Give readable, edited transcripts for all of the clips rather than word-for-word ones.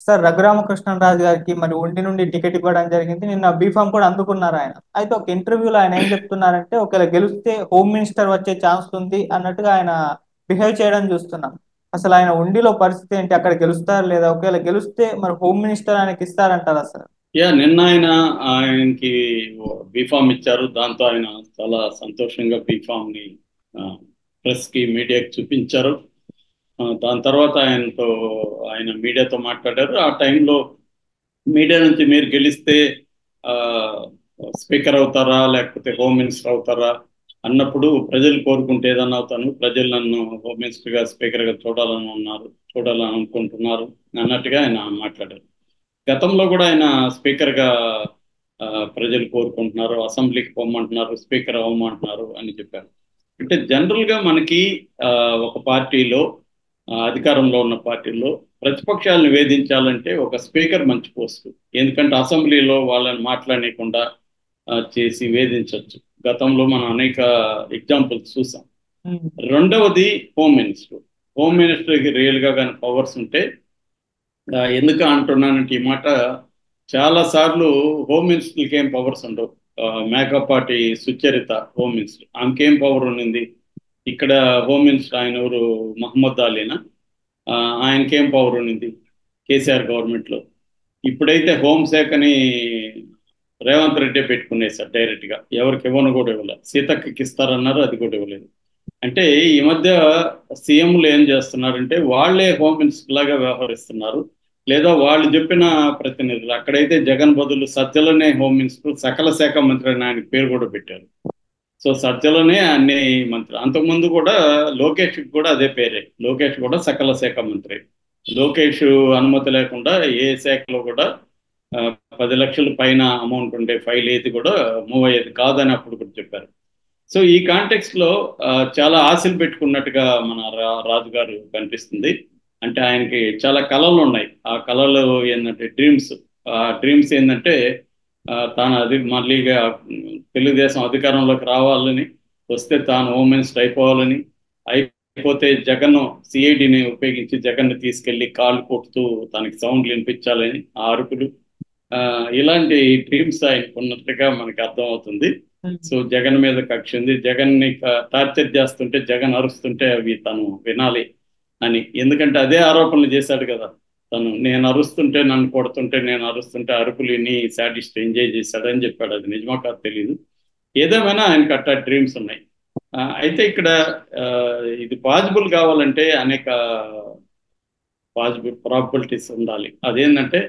Sir Raghuramakrishnaraju గారికి మరి ఉండి నుండి టికెట్ ఇవ్వడం జరిగింది. నిన్న బీఫామ్ కూడా అందుకున్నారు ఆయన. అయితే ఒక ఇంటర్వ్యూలో ఆయన ఏం చెప్తున్నారంటే ఒకవేళ గెలిస్తే హోమ్ మినిస్టర్ వచ్చే ఛాన్స్ ఉంది అన్నట్టుగా ఆయన బిహేవ్ చేయడం చూస్తున్నాం. అసలు ఆయన ఉండిలో పరిస్థితి ఏంటి? అక్కడ గెలుస్తారా లేదా? ఒకవేళ గెలిస్తే మరి హోమ్ మినిస్టర్ ఆయనకి ఇస్తారంటారా సార్? నిన్న ఆయనకి బీఫామ్ ఇచ్చారు. దాంతో ఆయన చాలా సంతోషంగా బీఫామ్ ని ప్రెస్ కి మీడియాకి చూపించారు. దాని తర్వాత ఆయన మీడియాతో మాట్లాడారు. ఆ టైంలో మీడియా నుంచి మీరు గెలిస్తే ఆ, స్పీకర్ అవుతారా లేకపోతే హోమ్ మినిస్టర్ అవుతారా అన్నప్పుడు ప్రజలు కోరుకుంటే ఏదన్నా అవుతాను, ప్రజలు నన్ను హోమ్ మినిస్టర్ గా స్పీకర్ గా చూడాలని అనుకుంటున్నారు అన్నట్టుగా ఆయన మాట్లాడారు. గతంలో కూడా ఆయన స్పీకర్ గా ఆ, ప్రజలు కోరుకుంటున్నారు, అసెంబ్లీకి పొమ్మంటున్నారు, స్పీకర్ అవ్వమంటున్నారు అని చెప్పారు. అంటే జనరల్ గా మనకి ఆ, ఒక పార్టీలో అధికారంలో ఉన్న పార్టీలో ప్రతిపక్షాలను వేధించాలంటే ఒక స్పీకర్ మంచి పోస్ట్. ఎందుకంటే అసెంబ్లీలో వాళ్ళని మాట్లాడనీయకుండా చేసి వేధించవచ్చు. గతంలో మనం అనేక ఎగ్జాంపుల్స్ చూసాం. ఉమ్. రెండవది హోమ్ మినిస్టర్. హోమ్ మినిస్టర్కి రియల్గా కానీ పవర్స్ ఉంటే, ఎందుకు అంటున్నానంటే ఈ మాట, చాలా సార్లు హోమ్ మినిస్టర్కి ఏం పవర్స్ ఉండవు. మేకపాటి సుచరిత హోమ్ మినిస్టర్, ఆమెకేం పవర్ ఉండింది? ఇక్కడ హోమ్ మినిస్టర్ ఆయన ఎవరు, మహమ్మద్ అలీనా? ఆ, ఆయనకేం పవర్ ఉండింది కేసీఆర్ గవర్నమెంట్లో? ఇప్పుడైతే హోంశాఖని రేవంత్ రెడ్డి పెట్టుకునేసారు డైరెక్ట్గా, ఎవరికి ఇవ్వను కూడా ఇవ్వలేదు. సీతక్కకి ఇస్తారన్నారు, అది కూడా ఇవ్వలేదు. అంటే ఈ మధ్య సీఎంలు ఏం చేస్తున్నారంటే వాళ్ళే హోమ్ మినిస్టర్ లాగా వ్యవహరిస్తున్నారు, లేదా వాళ్ళు చెప్పిన ప్రతినిధులు. అక్కడైతే జగన్ బదులు సజ్జలనే హోమ్ మినిస్టర్, సకల శాఖ మంత్రి అని ఆయనకి పేరు కూడా పెట్టారు. సో సజ్జలనే అన్ని మంత్రి. అంతకుముందు కూడా లోకేష్ కూడా అదే పేరే, లోకేష్ కూడా సకల శాఖ మంత్రి. లోకేష్ అనుమతి లేకుండా ఏ శాఖలో కూడా ఆ, 10 లక్షల పైన అమౌంట్ ఉండే ఫైల్ ఏది కూడా మూవ్ అయ్యేది కాదని అప్పుడు కూడా చెప్పారు. సో ఈ కాంటెక్స్ట్ లో చాలా ఆశలు పెట్టుకున్నట్టుగా మన రాజు గారు కనిపిస్తుంది. అంటే ఆయనకి చాలా కళలు ఉన్నాయి. ఆ కళలు ఏంటంటే డ్రీమ్స్. ఆ డ్రీమ్స్ ఏంటంటే తాను అది మళ్ళీగా తెలుగుదేశం అధికారంలోకి రావాలని, వస్తే తాను హోమ్ మినిస్టర్ అయిపోవాలని, అయిపోతే జగన్ సిఐడిని ఉపయోగించి జగన్ తీసుకెళ్లి కాళ్ళు కొడుతూ తనకి సౌండ్లు వినిపించాలని, ఆ అరుపులు, ఆ, ఇలాంటి డ్రీమ్స్ ఆయనకు ఉన్నట్టుగా మనకి అర్థమవుతుంది. సో జగన్ మీద కక్ష ఉంది. జగన్ ని టార్చర్ చేస్తుంటే, జగన్ అరుస్తుంటే అవి తను వినాలి అని. ఎందుకంటే అదే ఆరోపణలు చేశాడు కదా తను, నేను అరుస్తుంటే, నన్ను కొడుతుంటే, నేను అరుస్తుంటే అరుపులు విని సాడిస్ట్ ఎంజాయ్ చేశాడని చెప్పాడు. అది నిజమా కాదు తెలియదు. ఏదేమైనా ఆయనకు అట్టా డ్రీమ్స్ ఉన్నాయి. అయితే ఇక్కడ ఆ, ఇది పాసిబుల్ కావాలంటే అనేక ప్రాబిలిటీస్ ఉండాలి. అదేంటంటే,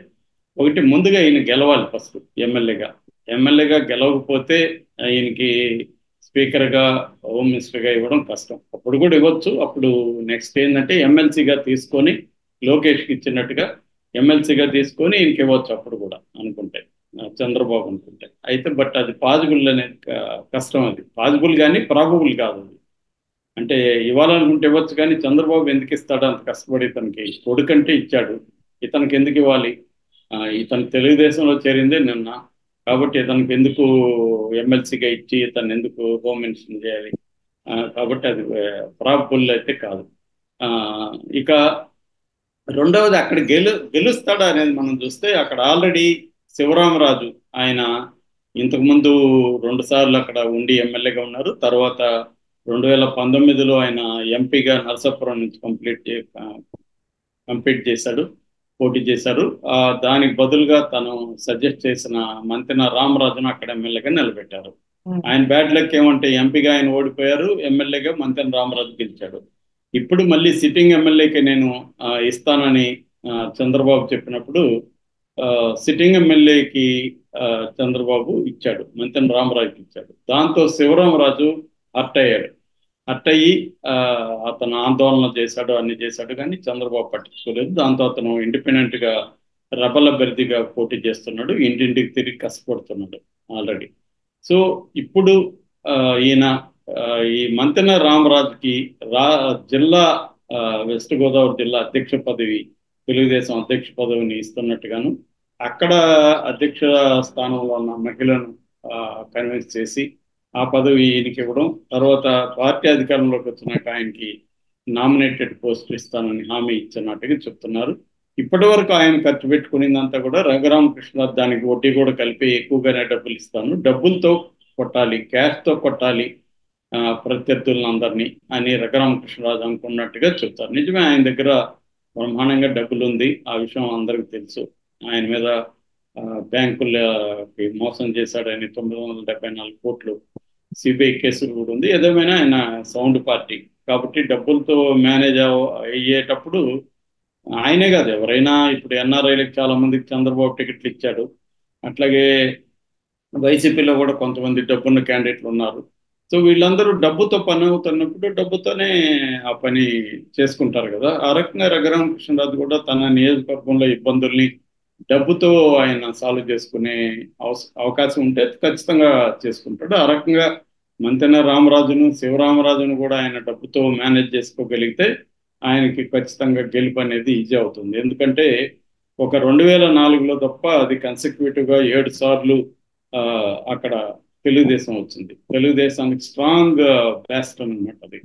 ఒకటి ముందుగా ఈయన గెలవాలి ఫస్ట్ ఎమ్మెల్యేగా. ఎమ్మెల్యేగా గెలవకపోతే ఈయనకి స్పీకర్గా, హోమ్ మినిస్టర్గా ఇవ్వడం కష్టం. అప్పుడు కూడా ఇవ్వచ్చు. అప్పుడు నెక్స్ట్ ఏంటంటే ఎమ్మెల్సీగా తీసుకొని, లోకేష్కి ఇచ్చినట్టుగా ఎమ్మెల్సీగా తీసుకొని ఈయనకి ఇవ్వచ్చు అప్పుడు కూడా అనుకుంటే, చంద్రబాబు అనుకుంటే. అయితే బట్ అది పాసిబుల్ అనే కష్టం. అది పాసిబుల్ కానీ ప్రాబబుల్ కాదు అది. అంటే ఇవ్వాలనుకుంటే ఇవ్వచ్చు, కానీ చంద్రబాబు ఎందుకు ఇస్తాడు అంత కష్టపడి? ఇతనికి కొడుకంటే ఇచ్చాడు, ఇతనికి ఎందుకు ఇవ్వాలి? ఇతను తెలుగుదేశంలో చేరిందే నిన్న, కాబట్టి ఇతనికి ఎందుకు ఎమ్మెల్సీగా ఇచ్చి ఇతను ఎందుకు హోమ్ మినిస్టర్ చేయాలి? కాబట్టి అది ప్రాబుల్ అయితే కాదు. ఆ, ఇక రెండవది, అక్కడ గెలుస్తాడా అనేది మనం చూస్తే, అక్కడ ఆల్రెడీ శివరామరాజు ఆయన ఇంతకుముందు 2 సార్లు అక్కడ ఉండి ఎమ్మెల్యేగా ఉన్నారు. తర్వాత 2019లో ఆయన ఎంపీగా నరసాపురం నుంచి కంప్లీట్ చేశాడు, పోటీ చేశారు. ఆ, దానికి బదులుగా తను సజెస్ట్ చేసిన మంతెన రామరాజును అక్కడ ఎమ్మెల్యేగా నిలబెట్టారు. ఆయన బ్యాడ్ లక్ ఏమంటే ఎంపీగా ఆయన ఓడిపోయారు, ఎమ్మెల్యేగా మంతెన రామరాజు గెలిచాడు. ఇప్పుడు మళ్ళీ సిట్టింగ్ ఎమ్మెల్యేకి నేను ఇస్తానని చంద్రబాబు చెప్పినప్పుడు, ఆ, సిట్టింగ్ ఎమ్మెల్యేకి ఆ, చంద్రబాబు ఇచ్చాడు, మంతెన రామరాజుకి ఇచ్చాడు. దాంతో శివరామరాజు హర్ట్ అయ్యాడు. హర్ట్ అయ్యి ఆ, అతను ఆందోళన చేశాడు, అన్ని చేశాడు, కానీ చంద్రబాబు పట్టించుకోలేదు. దాంతో అతను ఇండిపెండెంట్ గా రెబల్ అభ్యర్థిగా పోటీ చేస్తున్నాడు, ఇంటింటికి తిరిగి కష్టపడుతున్నాడు ఆల్రెడీ. సో ఇప్పుడు ఆ, ఈయన ఆ, ఈ మంతెన రామరాజుకి రా జిల్లా ఆ, వెస్ట్ గోదావరి జిల్లా అధ్యక్ష పదవి, తెలుగుదేశం అధ్యక్ష పదవిని ఇస్తున్నట్టుగాను, అక్కడ అధ్యక్ష స్థానంలో ఉన్న మహిళను కన్విన్స్ చేసి ఆ పదవి ఈయనకి ఇవ్వడం, తర్వాత పార్టీ అధికారంలోకి వచ్చినాక ఆయనకి నామినేటెడ్ పోస్ట్ ఇస్తానని హామీ ఇచ్చినట్టుగా చెప్తున్నారు. ఇప్పటి వరకు ఆయన ఖర్చు పెట్టుకునేదంతా కూడా రఘురామకృష్ణరాజు దానికి వడ్డీ కూడా కలిపి ఎక్కువగానే డబ్బులు ఇస్తాను, డబ్బులతో కొట్టాలి, క్యాష్తో కొట్టాలి ప్రత్యర్థులను అందరినీ అని రఘురామకృష్ణరాజు అనుకున్నట్టుగా చెప్తారు. నిజమే, ఆయన దగ్గర బ్రహ్మాండంగా డబ్బులు ఉంది, ఆ విషయం అందరికీ తెలుసు. ఆయన మీద బ్యాంకులకి మోసం చేశాడని 974 కోట్లు సిబిఐ కేసులు కూడా ఉంది. ఏదేమైనా ఆయన సౌండ్ పార్టీ కాబట్టి డబ్బులతో మేనేజ్ అయ్యేటప్పుడు ఆయనే కాదు ఎవరైనా, ఇప్పుడు ఎన్ఆర్ఐలకు చాలా మందికి చంద్రబాబు టికెట్లు ఇచ్చాడు, అట్లాగే వైసీపీలో కూడా కొంతమంది డబ్బున్న క్యాండిడేట్లు ఉన్నారు. సో వీళ్ళందరూ డబ్బుతో పని అవుతున్నప్పుడు డబ్బుతోనే ఆ పని చేసుకుంటారు కదా. ఆ రకంగా రఘురామకృష్ణరాజు కూడా తన నియోజకవర్గంలో ఇబ్బందుల్ని డబ్బుతో ఆయన సాల్వ్ చేసుకునే అవకాశం ఉంటే ఖచ్చితంగా చేసుకుంటాడు. ఆ రకంగా మంతెన రామరాజును, శివరామరాజును కూడా ఆయన డబ్బుతో మేనేజ్ చేసుకోగలిగితే ఆయనకి ఖచ్చితంగా గెలుపు అనేది ఈజీ అవుతుంది. ఎందుకంటే ఒక 2004లో తప్ప అది కన్సిక్యూటివ్గా 7 సార్లు అక్కడ తెలుగుదేశం వచ్చింది. తెలుగుదేశానికి స్ట్రాంగ్ బ్యాస్ట్ అనమాట అది.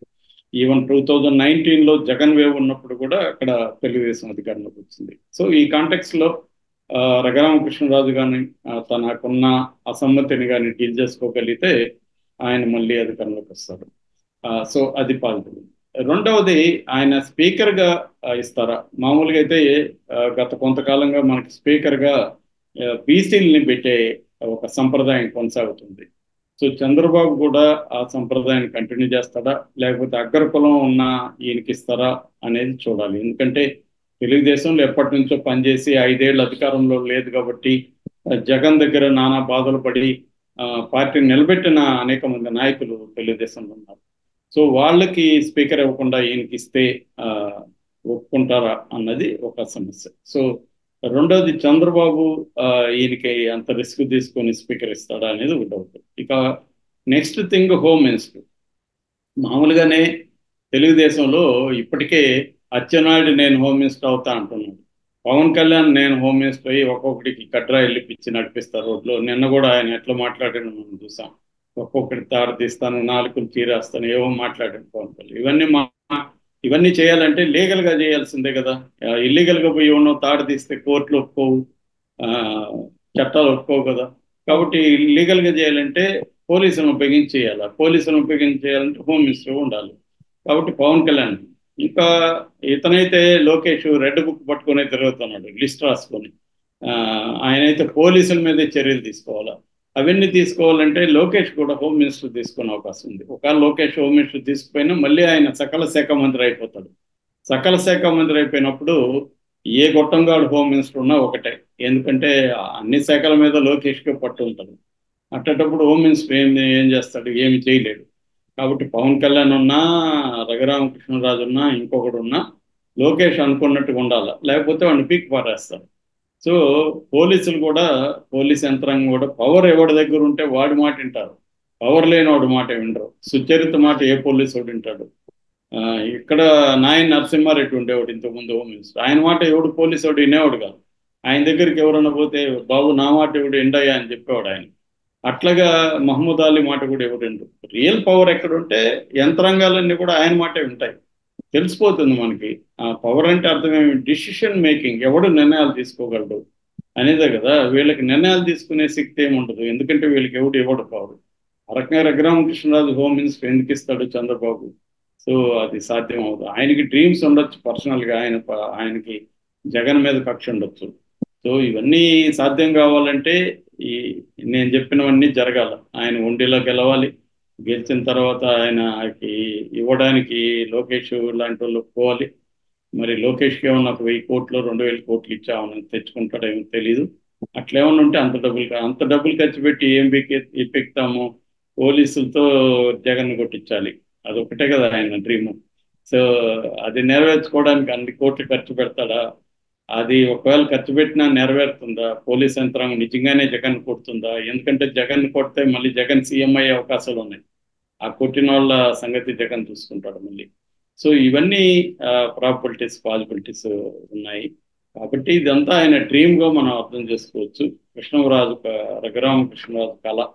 ఈవెన్ 2019లో జగన్ వేవ్ ఉన్నప్పుడు కూడా అక్కడ తెలుగుదేశం అధికారంలోకి వచ్చింది. సో ఈ కాంటెక్స్లో రఘురామకృష్ణరాజు కానీ తనకున్న అసమ్మతిని కానీ డీల్ చేసుకోగలిగితే ఆయన మళ్ళీ అధికారంలోకి వస్తారు. సో అది పాజిటివ్. రెండవది, ఆయన స్పీకర్గా ఇస్తారా? మామూలుగా అయితే గత కొంతకాలంగా మనకి స్పీకర్గా బీసీలని పెట్టే ఒక సంప్రదాయం కొనసాగుతుంది. సో చంద్రబాబు కూడా ఆ సంప్రదాయాన్ని కంటిన్యూ చేస్తాడా, లేకపోతే అగ్రకులం ఉన్న ఈయనకి ఇస్తారా అనేది చూడాలి. ఎందుకంటే తెలుగుదేశంలో ఎప్పటి నుంచో పనిచేసి 5 ఏళ్ళు అధికారంలో లేదు కాబట్టి జగన్ దగ్గర నానా బాధలు పడి పార్టీని నిలబెట్టిన అనేక మంది నాయకులు తెలుగుదేశంలో ఉన్నారు. సో వాళ్ళకి స్పీకర్ ఇవ్వకుండా ఈయనకి ఇస్తే ఒప్పుకుంటారా అన్నది ఒక సమస్య. సో రెండోది, చంద్రబాబు ఈయనకి అంత రిస్క్ తీసుకొని స్పీకర్ ఇస్తాడా అనేది ఒక డౌట్. ఇక నెక్స్ట్ థింగ్, హోమ్ మినిస్టర్. మామూలుగానే తెలుగుదేశంలో ఇప్పటికే అచ్చెన్నాయుడు నేను హోమ్ మినిస్టర్ అవుతా అంటున్నాడు. పవన్ కళ్యాణ్ నేను హోమ్ మినిస్టర్ అయ్యి ఒక్కొక్కటికి కట్రా వెళ్ళి పిచ్చి నడిపిస్తారు రోడ్లో. నిన్న కూడా ఆయన ఎట్లా మాట్లాడిన మనం చూసాం. ఒక్కొక్కటి తాడు తీస్తాను, 4 చీరేస్తాను, ఏవో మాట్లాడాను పవన్ కళ్యాణ్. ఇవన్నీ చేయాలంటే లీగల్గా చేయాల్సిందే కదా. ఇల్లీగల్గా పోయి ఉన్న తాడు తీస్తే కోర్టులు ఒప్పుకోవు, చట్టాలు ఒప్పుకోవు కదా. కాబట్టి లీగల్గా చేయాలంటే పోలీసులను ఉపయోగించి చేయాలి. పోలీసులను ఉపయోగించి చేయాలంటే హోమ్ మినిస్టర్ ఉండాలి. కాబట్టి పవన్ కళ్యాణ్, ఇంకా ఇతనైతే లోకేష్ రెడ్ బుక్ పట్టుకునే తిరుగుతున్నాడు లిస్ట్ రాసుకొని. ఆయనైతే పోలీసుల మీదే చర్యలు తీసుకోవాలా. అవన్నీ తీసుకోవాలంటే లోకేష్ కూడా హోమ్ మినిస్టర్ తీసుకునే అవకాశం ఉంది. ఒకవేళ లోకేష్ హోమ్ మినిస్టర్ తీసుకుపోయినా మళ్ళీ ఆయన సకల శాఖ మంత్రి అయిపోతాడు. సకల శాఖ మంత్రి అయిపోయినప్పుడు ఏ గొట్టంగాడు హోమ్ మినిస్టర్ ఉన్నా ఒకటే. ఎందుకంటే అన్ని శాఖల మీద లోకేష్కే పట్టు ఉంటుంది. అట్టేటప్పుడు హోమ్ మినిస్టర్ ఏం చేస్తాడు? ఏమి చేయలేడు. కాబట్టి పవన్ కళ్యాణ్ ఉన్నా, రఘురామకృష్ణరాజు ఉన్నా, ఇంకొకడు ఉన్నా లోకేష్ అనుకున్నట్టుగా ఉండాలి, లేకపోతే వాడిని పీక్ పారేస్తారు. సో పోలీసులు కూడా, పోలీస్ యంత్రాంగం కూడా పవర్ ఎవరి దగ్గర ఉంటే వాడి మాట వింటారు, పవర్ లేని వాడి మాట వింటారు. సుచరిత మాట ఏ పోలీసు వాడు వింటాడు? ఇక్కడ నాయన్ నరసింహారెడ్డి ఉండేవాడు ఇంతకుముందు హోమ్ మినిస్టర్. ఆయన మాట ఎవడు పోలీసు వాడు వినేవాడు కాదు. ఆయన దగ్గరికి ఎవరన్నా పోతే బాబు నా మాట ఎవడు ఎండయ్యా అని చెప్పేవాడు ఆయన. అట్లాగా మహమ్మద్ అలీ మాట కూడా ఎవరు వింటారు. రియల్ పవర్ ఎక్కడుంటే యంత్రాంగాలన్నీ కూడా ఆయన మాటే వింటాయి. తెలిసిపోతుంది మనకి. ఆ పవర్ అంటే అర్థమేమి? డిసిషన్ మేకింగ్, ఎవడు నిర్ణయాలు తీసుకోగలడు అనేదే కదా. వీళ్ళకి నిర్ణయాలు తీసుకునే శక్తి ఏమి ఉండదు, ఎందుకంటే వీళ్ళకి ఎవడు ఇవ్వడు పవర్. ఆ రకంగా రఘురామకృష్ణరాజు హోమ్ మినిస్టర్ ఎందుకు ఇస్తాడు చంద్రబాబు? సో అది సాధ్యం అవుతుంది. ఆయనకి డ్రీమ్స్ ఉండొచ్చు పర్సనల్గా, ఆయనకి జగన్ మీద కక్ష ఉండొచ్చు. సో ఇవన్నీ సాధ్యం కావాలంటే ఈ నేను చెప్పినవన్నీ జరగాల. ఆయన ఉండిలో గెలవాలి, గెలిచిన తర్వాత ఆయనకి ఇవ్వడానికి లోకేష్ లాంటి వాళ్ళు ఒప్పుకోవాలి. మరి లోకేష్కి ఏమన్నా ఒక 1000 కోట్లు 2000 కోట్లు ఇచ్చామని తెచ్చుకుంటాడేమో తెలీదు. అట్లేమన్నా ఉంటే అంత డబ్బులు ఖర్చు పెట్టి ఏం ఎప్పిస్తాము? పోలీసులతో జగన్ కొట్టించాలి, అదొకటే కదా ఆయన డ్రీము. సో అది నెరవేర్చుకోవడానికి అన్ని కోట్లు ఖర్చు పెడతాడా? అది ఒకవేళ ఖర్చు పెట్టినా నెరవేరుతుందా? పోలీస్ యంత్రాంగం నిజంగానే జగన్ కొడుతుందా? ఎందుకంటే జగన్ కొడితే మళ్ళీ జగన్ సీఎం అయ్యే అవకాశాలు ఉన్నాయి. ఆ కొట్టిన వాళ్ళ సంగతి జగన్ చూసుకుంటాడు మళ్ళీ. సో ఇవన్నీ ప్రాబిలిటీస్, పాసిబిలిటీస్ ఉన్నాయి. కాబట్టి ఇదంతా ఆయన డ్రీమ్గా మనం అర్థం చేసుకోవచ్చు. రఘురామకృష్ణరాజు కళ.